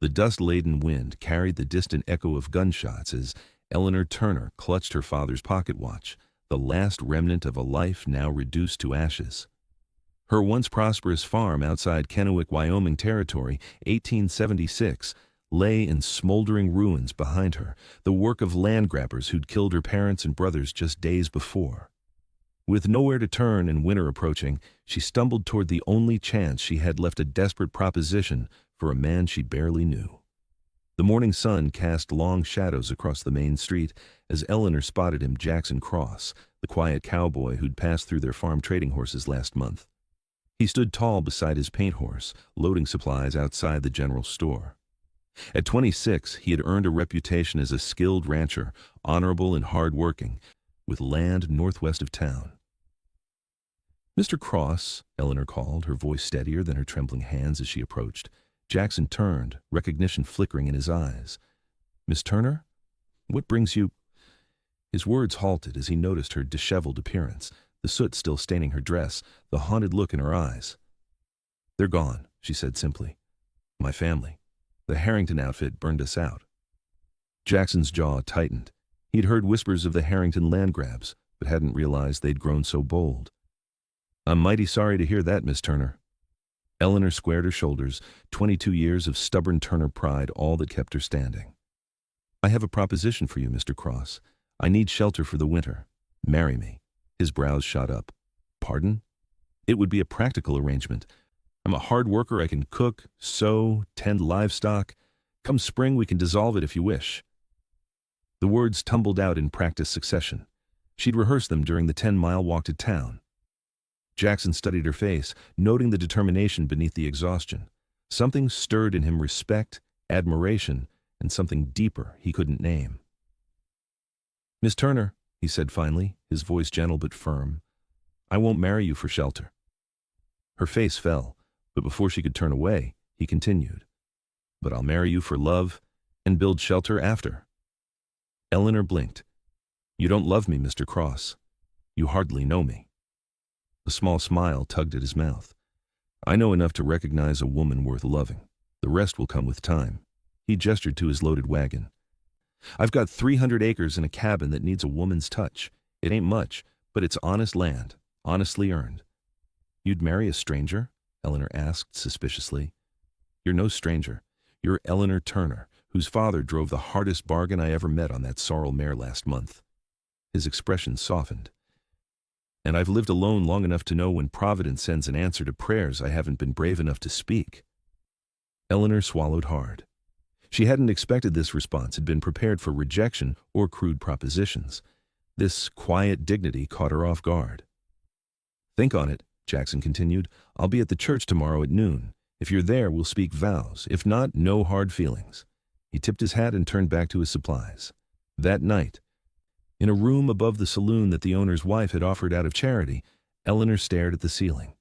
The dust-laden wind carried the distant echo of gunshots as Eleanor Turner clutched her father's pocket watch, the last remnant of a life now reduced to ashes. Her once prosperous farm outside Kennewick, Wyoming territory, 1876, lay in smoldering ruins behind her, the work of land grabbers who'd killed her parents and brothers just days before. With nowhere to turn and winter approaching, she stumbled toward the only chance she had left, a desperate proposition for a man she barely knew. The morning sun cast long shadows across the main street as Eleanor spotted him, Jackson Cross, the quiet cowboy who'd passed through their farm trading horses last month. He stood tall beside his paint horse, loading supplies outside the general store. At 26, he had earned a reputation as a skilled rancher, honorable and hard-working, with land northwest of town. "Mr. Cross," Eleanor called, her voice steadier than her trembling hands as she approached. Jackson turned, recognition flickering in his eyes. "Miss Turner? What brings you—" His words halted as he noticed her disheveled appearance, the soot still staining her dress, the haunted look in her eyes. "They're gone," she said simply. "My family. The Harrington outfit burned us out." Jackson's jaw tightened. He'd heard whispers of the Harrington land grabs, but hadn't realized they'd grown so bold. "I'm mighty sorry to hear that, Miss Turner." Eleanor squared her shoulders, 22 years of stubborn Turner pride all that kept her standing. "I have a proposition for you, Mr. Cross. I need shelter for the winter. Marry me." His brows shot up. "Pardon?" "It would be a practical arrangement. I'm a hard worker. I can cook, sew, tend livestock. Come spring, we can dissolve it if you wish." The words tumbled out in practiced succession. She'd rehearsed them during the 10-mile walk to town. Jackson studied her face, noting the determination beneath the exhaustion. Something stirred in him: respect, admiration, and something deeper he couldn't name. "Miss Turner," he said finally, his voice gentle but firm, "I won't marry you for shelter." Her face fell, but before she could turn away, he continued, "But I'll marry you for love and build shelter after." Eleanor blinked. "You don't love me, Mr. Cross. You hardly know me." A small smile tugged at his mouth. "I know enough to recognize a woman worth loving. The rest will come with time." He gestured to his loaded wagon. "I've got 300 acres and a cabin that needs a woman's touch. It ain't much, but it's honest land, honestly earned." "You'd marry a stranger?" Eleanor asked suspiciously. "You're no stranger. You're Eleanor Turner, whose father drove the hardest bargain I ever met on that sorrel mare last month." His expression softened. "And I've lived alone long enough to know when Providence sends an answer to prayers I haven't been brave enough to speak." Eleanor swallowed hard. She hadn't expected this response, had been prepared for rejection or crude propositions. This quiet dignity caught her off guard. "Think on it," Jackson continued. "I'll be at the church tomorrow at noon. If you're there, we'll speak vows. If not, no hard feelings." He tipped his hat and turned back to his supplies. That night, in a room above the saloon that the owner's wife had offered out of charity, Eleanor stared at the ceiling.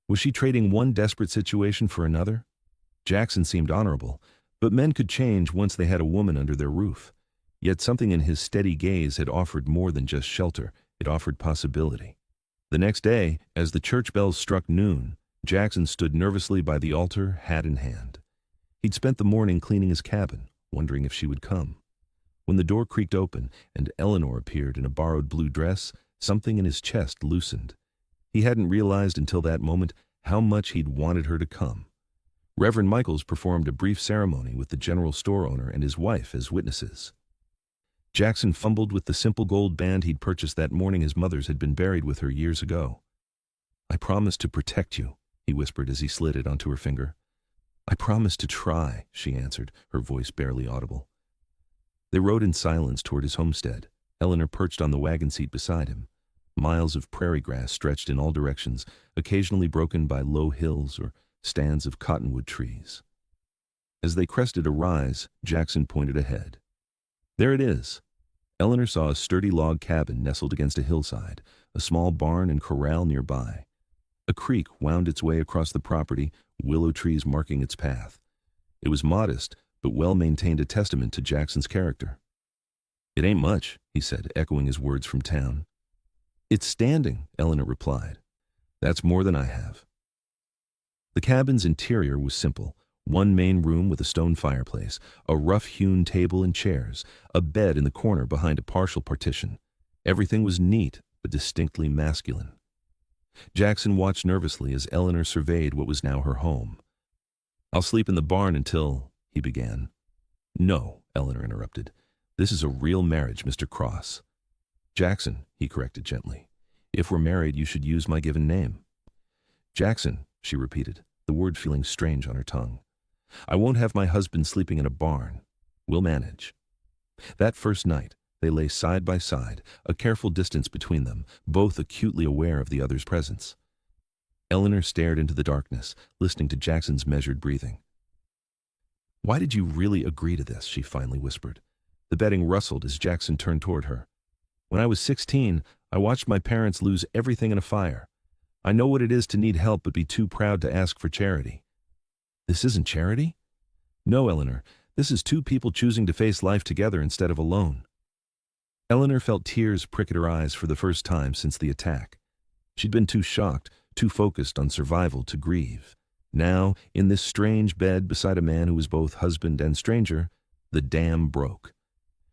Was she trading one desperate situation for another? Jackson seemed honorable, but men could change once they had a woman under their roof. Yet something in his steady gaze had offered more than just shelter. It offered possibility. The next day, as the church bells struck noon, Jackson stood nervously by the altar, hat in hand. He'd spent the morning cleaning his cabin, wondering if she would come. When the door creaked open and Eleanor appeared in a borrowed blue dress, something in his chest loosened. He hadn't realized until that moment how much he'd wanted her to come. Reverend Michaels performed a brief ceremony with the general store owner and his wife as witnesses. Jackson fumbled with the simple gold band he'd purchased that morning his mother's had been buried with her years ago. "I promise to protect you," he whispered as he slid it onto her finger. "I promise to try," she answered, her voice barely audible. They rode in silence toward his homestead, Eleanor perched on the wagon seat beside him. Miles of prairie grass stretched in all directions, occasionally broken by low hills or stands of cottonwood trees. As they crested a rise, Jackson pointed ahead. "There it is." Eleanor saw a sturdy log cabin nestled against a hillside, a small barn and corral nearby. A creek wound its way across the property, willow trees marking its path. It was modest, but well-maintained, a testament to Jackson's character. "It ain't much," he said, echoing his words from town. "It's standing," Eleanor replied. "That's more than I have." The cabin's interior was simple, One main room with a stone fireplace, a rough-hewn table and chairs, a bed in the corner behind a partial partition. Everything was neat, but distinctly masculine. Jackson watched nervously as Eleanor surveyed what was now her home. "I'll sleep in the barn until," he began. "No," Eleanor interrupted. "This is a real marriage, Mr. Cross." "Jackson," he corrected gently. "If we're married, you should use my given name." "Jackson," she repeated, the word feeling strange on her tongue. "I won't have my husband sleeping in a barn. We'll manage." That first night, they lay side by side, a careful distance between them, both acutely aware of the other's presence. Eleanor stared into the darkness, listening to Jackson's measured breathing. "Why did you really agree to this?" she finally whispered. The bedding rustled as Jackson turned toward her. "When I was 16, I watched my parents lose everything in a fire. I know what it is to need help but be too proud to ask for charity." "This isn't charity?" "No, Eleanor. This is two people choosing to face life together instead of alone." Eleanor felt tears prick at her eyes for the first time since the attack. She'd been too shocked, too focused on survival to grieve. Now, in this strange bed beside a man who was both husband and stranger, the dam broke.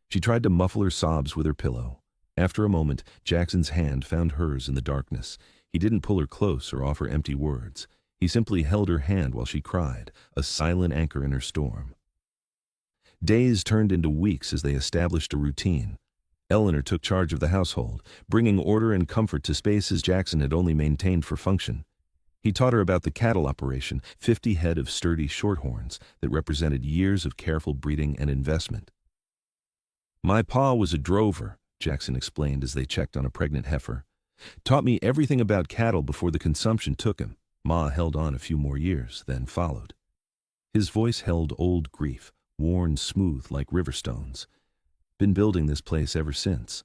She tried to muffle her sobs with her pillow. After a moment, Jackson's hand found hers in the darkness. He didn't pull her close or offer empty words. He simply held her hand while she cried, a silent anchor in her storm. Days turned into weeks as they established a routine. Eleanor took charge of the household, bringing order and comfort to spaces Jackson had only maintained for function. He taught her about the cattle operation, 50 head of sturdy shorthorns that represented years of careful breeding and investment. "My pa was a drover," Jackson explained as they checked on a pregnant heifer. "Taught me everything about cattle before the consumption took him. Ma held on a few more years, then followed." His voice held old grief, worn smooth like river stones. "Been building this place ever since."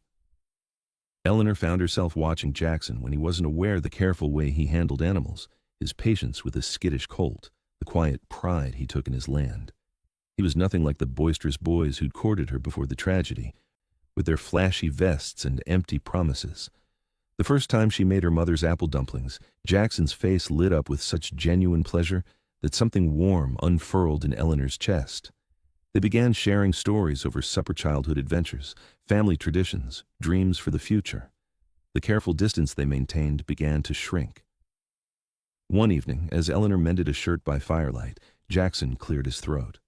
Eleanor found herself watching Jackson when he wasn't aware of the careful way he handled animals, his patience with a skittish colt, the quiet pride he took in his land. He was nothing like the boisterous boys who'd courted her before the tragedy, with their flashy vests and empty promises. The first time she made her mother's apple dumplings, Jackson's face lit up with such genuine pleasure that something warm unfurled in Eleanor's chest. They began sharing stories over supper childhood adventures, family traditions, dreams for the future. The careful distance they maintained began to shrink. One evening, as Eleanor mended a shirt by firelight, Jackson cleared his throat.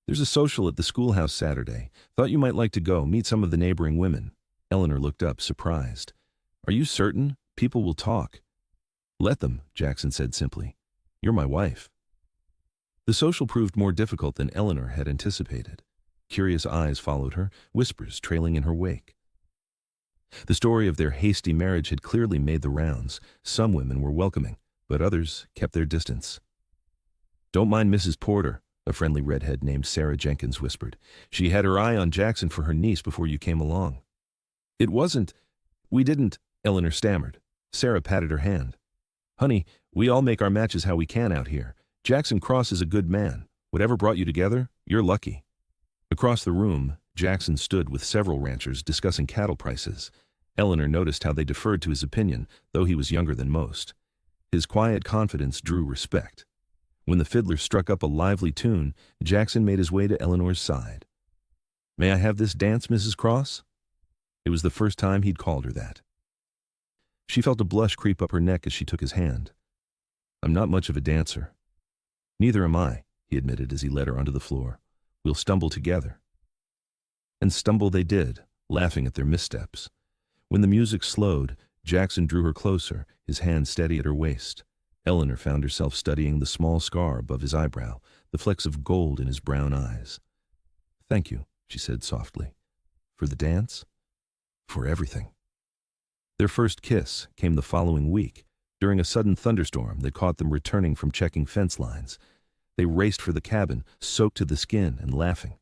"There's a social at the schoolhouse Saturday. Thought you might like to go, meet some of the neighboring women." Eleanor looked up, surprised. "Are you certain? People will talk." "Let them," Jackson said simply. "You're my wife." The social proved more difficult than Eleanor had anticipated. Curious eyes followed her, whispers trailing in her wake. The story of their hasty marriage had clearly made the rounds. Some women were welcoming, but others kept their distance. "Don't mind Mrs. Porter," a friendly redhead named Sarah Jenkins whispered. "She had her eye on Jackson for her niece before you came along." We didn't," Eleanor stammered. Sarah patted her hand. "Honey, we all make our matches how we can out here. Jackson Cross is a good man. Whatever brought you together, you're lucky." Across the room, Jackson stood with several ranchers discussing cattle prices. Eleanor noticed how they deferred to his opinion, though he was younger than most. His quiet confidence drew respect. When the fiddler struck up a lively tune, Jackson made his way to Eleanor's side. "May I have this dance, Mrs. Cross?" It was the first time he'd called her that. She felt a blush creep up her neck as she took his hand. "I'm not much of a dancer." "Neither am I," he admitted as he led her onto the floor. "We'll stumble together." And stumble they did, laughing at their missteps. When the music slowed, Jackson drew her closer, his hand steady at her waist. Eleanor found herself studying the small scar above his eyebrow, the flecks of gold in his brown eyes. "Thank you," she said softly. "For the dance?" "For everything." Their first kiss came the following week, during a sudden thunderstorm that caught them returning from checking fence lines. They raced for the cabin, soaked to the skin and laughing.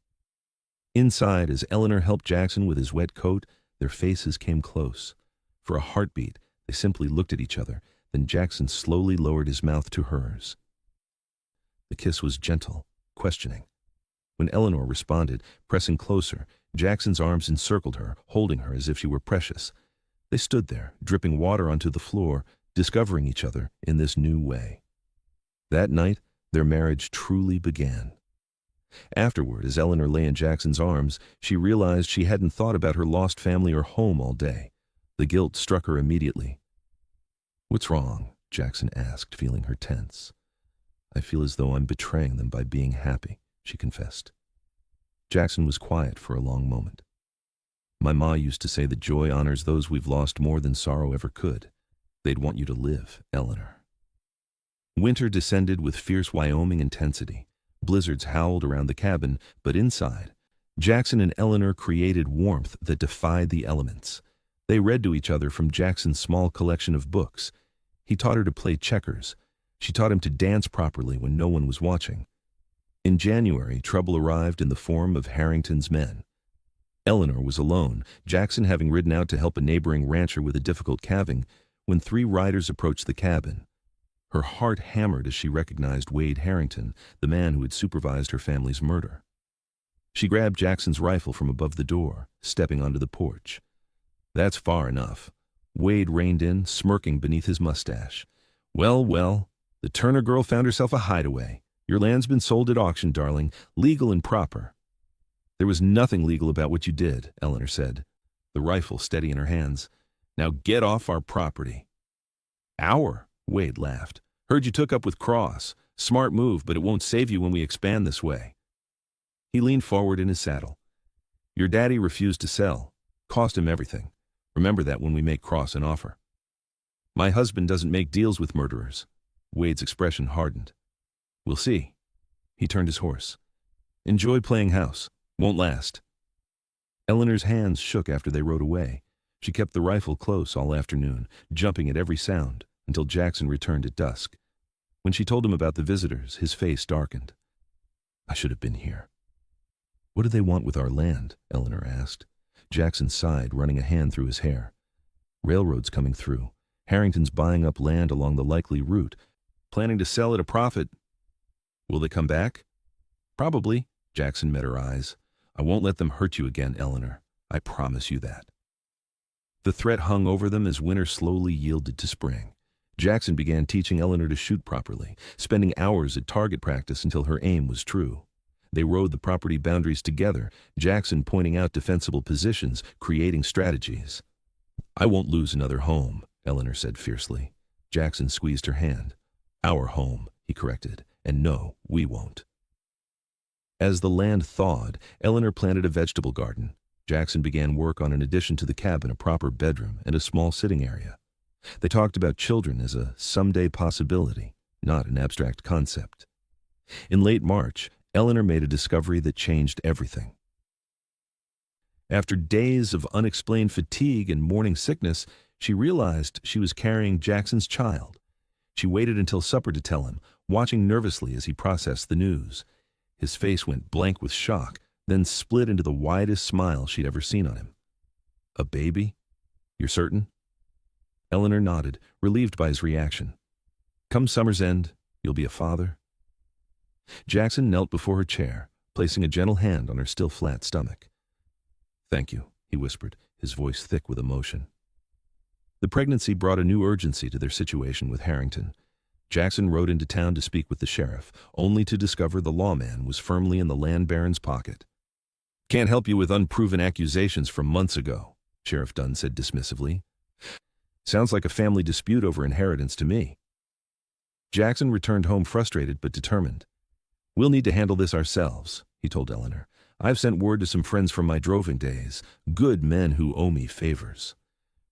Inside, as Eleanor helped Jackson with his wet coat, their faces came close. For a heartbeat, they simply looked at each other, then Jackson slowly lowered his mouth to hers. The kiss was gentle, questioning. When Eleanor responded, pressing closer, Jackson's arms encircled her, holding her as if she were precious. They stood there, dripping water onto the floor, discovering each other in this new way. That night, Their marriage truly began. Afterward, as Eleanor lay in Jackson's arms, she realized she hadn't thought about her lost family or home all day. The guilt struck her immediately. "What's wrong?" Jackson asked, feeling her tense. "I feel as though I'm betraying them by being happy," she confessed. Jackson was quiet for a long moment. "My ma used to say that joy honors those we've lost more than sorrow ever could. They'd want you to live, Eleanor." Winter descended with fierce Wyoming intensity. Blizzards howled around the cabin, but inside, Jackson and Eleanor created warmth that defied the elements. They read to each other from Jackson's small collection of books. He taught her to play checkers. She taught him to dance properly when no one was watching. In January, trouble arrived in the form of Harrington's men. Eleanor was alone, Jackson having ridden out to help a neighboring rancher with a difficult calving, when 3 riders approached the cabin. Her heart hammered as she recognized Wade Harrington, the man who had supervised her family's murder. She grabbed Jackson's rifle from above the door, stepping onto the porch. "That's far enough." Wade reined in, smirking beneath his mustache. Well, the Turner girl found herself a hideaway. Your land's been sold at auction, darling, legal and proper." "There was nothing legal about what you did," Eleanor said, the rifle steady in her hands. "Now get off our property." "Our?" Wade laughed. "Heard you took up with Cross. Smart move, but it won't save you when we expand this way." He leaned forward in his saddle. "Your daddy refused to sell. Cost him everything. Remember that when we make Cross an offer." "My husband doesn't make deals with murderers." Wade's expression hardened. "We'll see." He turned his horse. "Enjoy playing house. Won't last." Eleanor's hands shook after they rode away. She kept the rifle close all afternoon, jumping at every sound, until Jackson returned at dusk. When she told him about the visitors, his face darkened. "I should have been here." "What do they want with our land?" Eleanor asked. Jackson sighed, running a hand through his hair. "Railroads coming through. Harrington's buying up land along the likely route, planning to sell at a profit." "Will they come back?" "Probably." Jackson met her eyes. "I won't let them hurt you again, Eleanor. I promise you that." The threat hung over them as winter slowly yielded to spring. Jackson began teaching Eleanor to shoot properly, spending hours at target practice until her aim was true. They rode the property boundaries together, Jackson pointing out defensible positions, creating strategies. "I won't lose another home," Eleanor said fiercely. Jackson squeezed her hand. "Our home," he corrected, "and no, we won't." As the land thawed, Eleanor planted a vegetable garden. Jackson began work on an addition to the cabin, a proper bedroom, and a small sitting area. They talked about children as a someday possibility, not an abstract concept. In late March, Eleanor made a discovery that changed everything. After days of unexplained fatigue and morning sickness, she realized she was carrying Jackson's child. She waited until supper to tell him, watching nervously as he processed the news. His face went blank with shock, then split into the widest smile she'd ever seen on him. "A baby? You're certain?" Eleanor nodded, relieved by his reaction. "Come summer's end, you'll be a father." Jackson knelt before her chair, placing a gentle hand on her still flat stomach. "Thank you," he whispered, his voice thick with emotion. The pregnancy brought a new urgency to their situation with Harrington. Jackson rode into town to speak with the sheriff, only to discover the lawman was firmly in the land baron's pocket. "Can't help you with unproven accusations from months ago," Sheriff Dunn said dismissively. "Sounds like a family dispute over inheritance to me." Jackson returned home frustrated but determined. "We'll need to handle this ourselves," he told Eleanor. "I've sent word to some friends from my droving days, good men who owe me favors."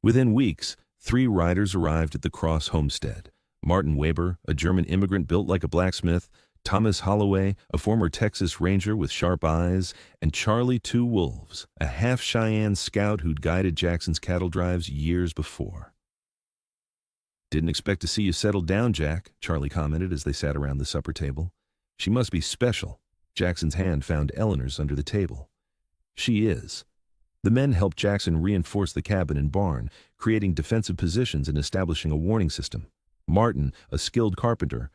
Within weeks, 3 riders arrived at the Cross homestead. Martin Weber, a German immigrant built like a blacksmith, Thomas Holloway, a former Texas Ranger with sharp eyes, and Charlie Two Wolves, a half-Cheyenne scout who'd guided Jackson's cattle drives years before. "Didn't expect to see you settled down, Jack," Charlie commented as they sat around the supper table. "She must be special." Jackson's hand found Eleanor's under the table. "She is." The men helped Jackson reinforce the cabin and barn, creating defensive positions and establishing a warning system. Martin, a skilled carpenter,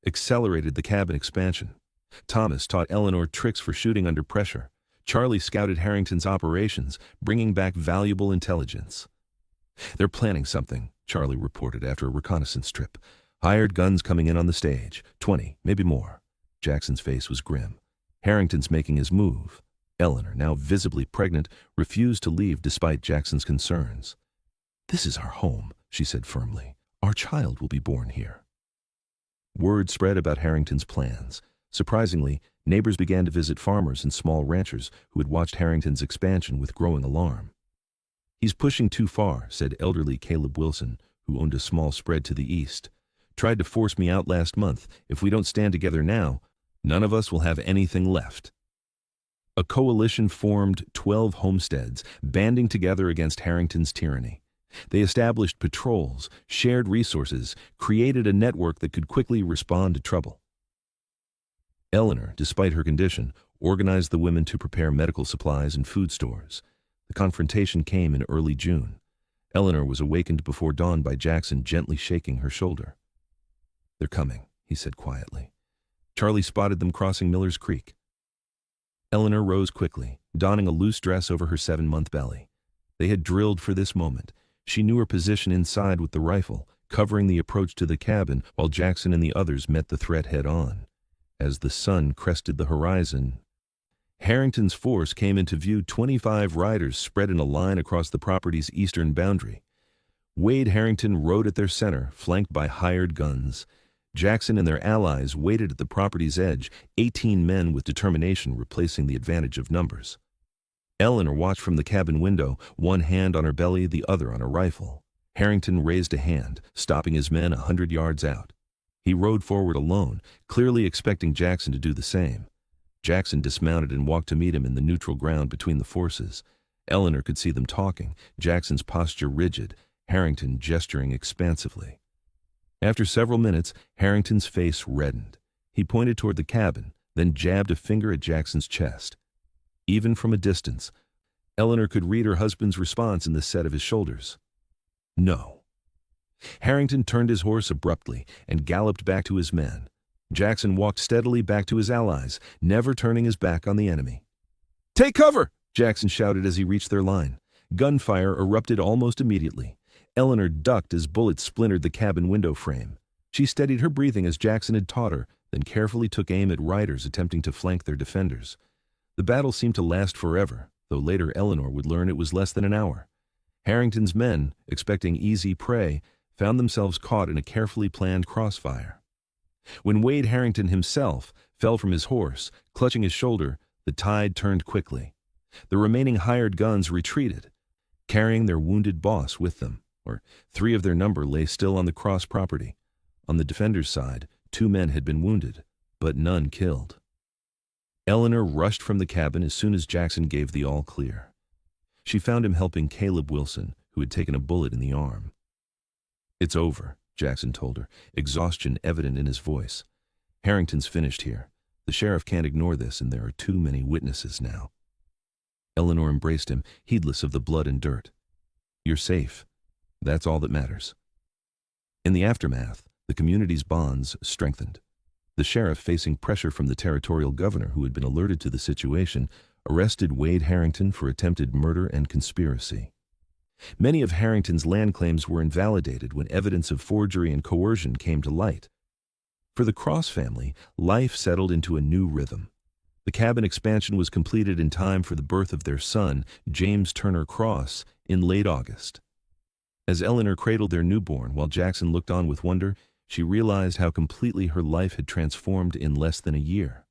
accelerated the cabin expansion. Thomas taught Eleanor tricks for shooting under pressure. Charlie scouted Harrington's operations, bringing back valuable intelligence. "They're planning something," Charlie reported after a reconnaissance trip. Hired guns coming in on the stage. 20, maybe more. Jackson's face was grim. Harrington's making his move. Eleanor, now visibly pregnant, refused to leave despite Jackson's concerns. "This is our home," she said firmly. "Our child will be born here." Word spread about Harrington's plans. Surprisingly, neighbors began to visit farmers and small ranchers who had watched Harrington's expansion with growing alarm. "He's pushing too far," said elderly Caleb Wilson, who owned a small spread to the east. "Tried to force me out last month. If we don't stand together now, none of us will have anything left." A coalition formed 12 homesteads, banding together against Harrington's tyranny. They established patrols, shared resources, created a network that could quickly respond to trouble. Eleanor, despite her condition, organized the women to prepare medical supplies and food stores. The confrontation came in early June. Eleanor was awakened before dawn by Jackson gently shaking her shoulder. "They're coming," he said quietly. "Charlie spotted them crossing Miller's Creek." Eleanor rose quickly, donning a loose dress over her 7-month belly. They had drilled for this moment. She knew her position inside with the rifle, covering the approach to the cabin while Jackson and the others met the threat head-on. As the sun crested the horizon, Harrington's force came into view. 25 riders spread in a line across the property's eastern boundary. Wade Harrington rode at their center, flanked by hired guns. Jackson and their allies waited at the property's edge, 18 men with determination replacing the advantage of numbers. Eleanor watched from the cabin window, one hand on her belly, the other on a rifle. Harrington raised a hand, stopping his men 100 yards out. He rode forward alone, clearly expecting Jackson to do the same. Jackson dismounted and walked to meet him in the neutral ground between the forces. Eleanor could see them talking, Jackson's posture rigid, Harrington gesturing expansively. After several minutes, Harrington's face reddened. He pointed toward the cabin, then jabbed a finger at Jackson's chest. Even from a distance, Eleanor could read her husband's response in the set of his shoulders. "No." Harrington turned his horse abruptly and galloped back to his men. Jackson walked steadily back to his allies, never turning his back on the enemy. "Take cover!" Jackson shouted as he reached their line. Gunfire erupted almost immediately. Eleanor ducked as bullets splintered the cabin window frame. She steadied her breathing as Jackson had taught her, then carefully took aim at riders attempting to flank their defenders. The battle seemed to last forever, though later Eleanor would learn it was less than an hour. Harrington's men, expecting easy prey, found themselves caught in a carefully planned crossfire. When Wade Harrington himself fell from his horse, clutching his shoulder, the tide turned quickly. The remaining hired guns retreated, carrying their wounded boss with them, or 3 of their number lay still on the cross property. On the defenders' side, 2 men had been wounded, but none killed. Eleanor rushed from the cabin as soon as Jackson gave the all-clear. She found him helping Caleb Wilson, who had taken a bullet in the arm. "It's over," Jackson told her, exhaustion evident in his voice. "Harrington's finished here. The sheriff can't ignore this, and there are too many witnesses now." Eleanor embraced him, heedless of the blood and dirt. "You're safe. That's all that matters." In the aftermath, the community's bonds strengthened. The sheriff, facing pressure from the territorial governor who had been alerted to the situation, arrested Wade Harrington for attempted murder and conspiracy. Many of Harrington's land claims were invalidated when evidence of forgery and coercion came to light. For the Cross family, life settled into a new rhythm. The cabin expansion was completed in time for the birth of their son, James Turner Cross, in late August. As Eleanor cradled their newborn while Jackson looked on with wonder, she realized how completely her life had transformed in less than a year.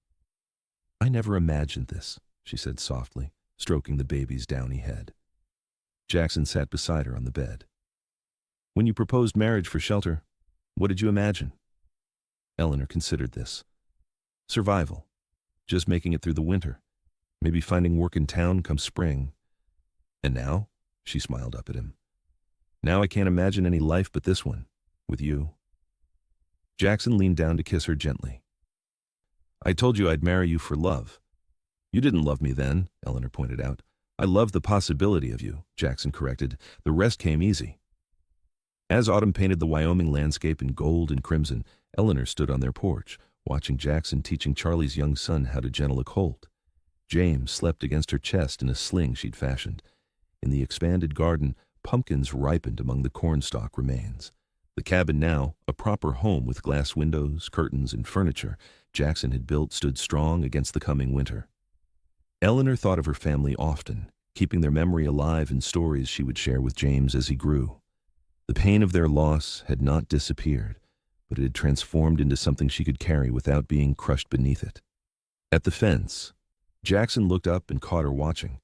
"I never imagined this," she said softly, stroking the baby's downy head. Jackson sat beside her on the bed. "When you proposed marriage for shelter, what did you imagine?" Eleanor considered this. "Survival. Just making it through the winter. Maybe finding work in town come spring. And now?" She smiled up at him. "Now I can't imagine any life but this one, with you." Jackson leaned down to kiss her gently. "I told you I'd marry you for love." "You didn't love me then," Eleanor pointed out. "I loved the possibility of you," Jackson corrected. "The rest came easy." As autumn painted the Wyoming landscape in gold and crimson, Eleanor stood on their porch, watching Jackson teaching Charlie's young son how to gentle a colt. James slept against her chest in a sling she'd fashioned. In the expanded garden, pumpkins ripened among the cornstalk remains. The cabin now, a proper home with glass windows, curtains, and furniture Jackson had built, stood strong against the coming winter. Eleanor thought of her family often, keeping their memory alive in stories she would share with James as he grew. The pain of their loss had not disappeared, but it had transformed into something she could carry without being crushed beneath it. At the fence, Jackson looked up and caught her watching.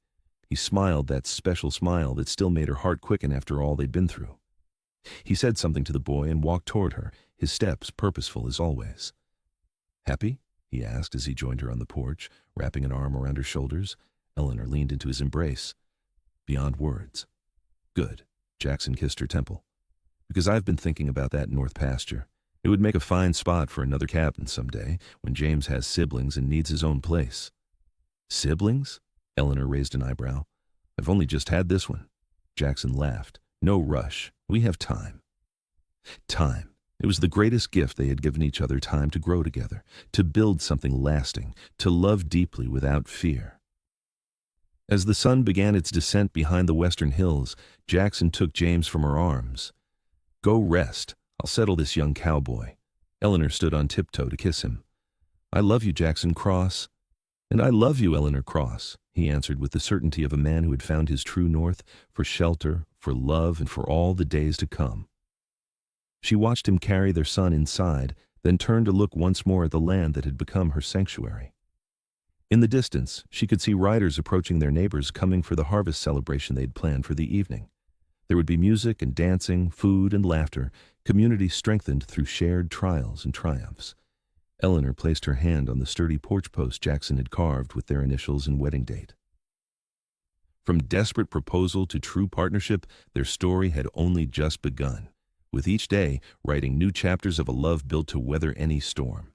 He smiled, that special smile that still made her heart quicken after all they'd been through. He said something to the boy and walked toward her, his steps purposeful as always. "Happy?" he asked as he joined her on the porch, wrapping an arm around her shoulders. Eleanor leaned into his embrace. "Beyond words." "Good." Jackson kissed her temple. "Because I've been thinking about that north pasture. It would make a fine spot for another cabin someday, when James has siblings and needs his own place." "Siblings?" Eleanor raised an eyebrow. "I've only just had this one." Jackson laughed. "No rush. We have time." Time. It was the greatest gift they had given each other, time to grow together, to build something lasting, to love deeply without fear. As the sun began its descent behind the western hills, Jackson took James from her arms. "Go rest. I'll settle this young cowboy." Eleanor stood on tiptoe to kiss him. "I love you, Jackson Cross." "And I love you, Eleanor Cross," he answered with the certainty of a man who had found his true north, for shelter, for love, and for all the days to come. She watched him carry their son inside, then turned to look once more at the land that had become her sanctuary. In the distance, she could see riders approaching their neighbors, coming for the harvest celebration they'd planned for the evening. There would be music and dancing, food and laughter, community strengthened through shared trials and triumphs. Eleanor placed her hand on the sturdy porch post Jackson had carved with their initials and wedding date. From desperate proposal to true partnership, their story had only just begun, with each day writing new chapters of a love built to weather any storm.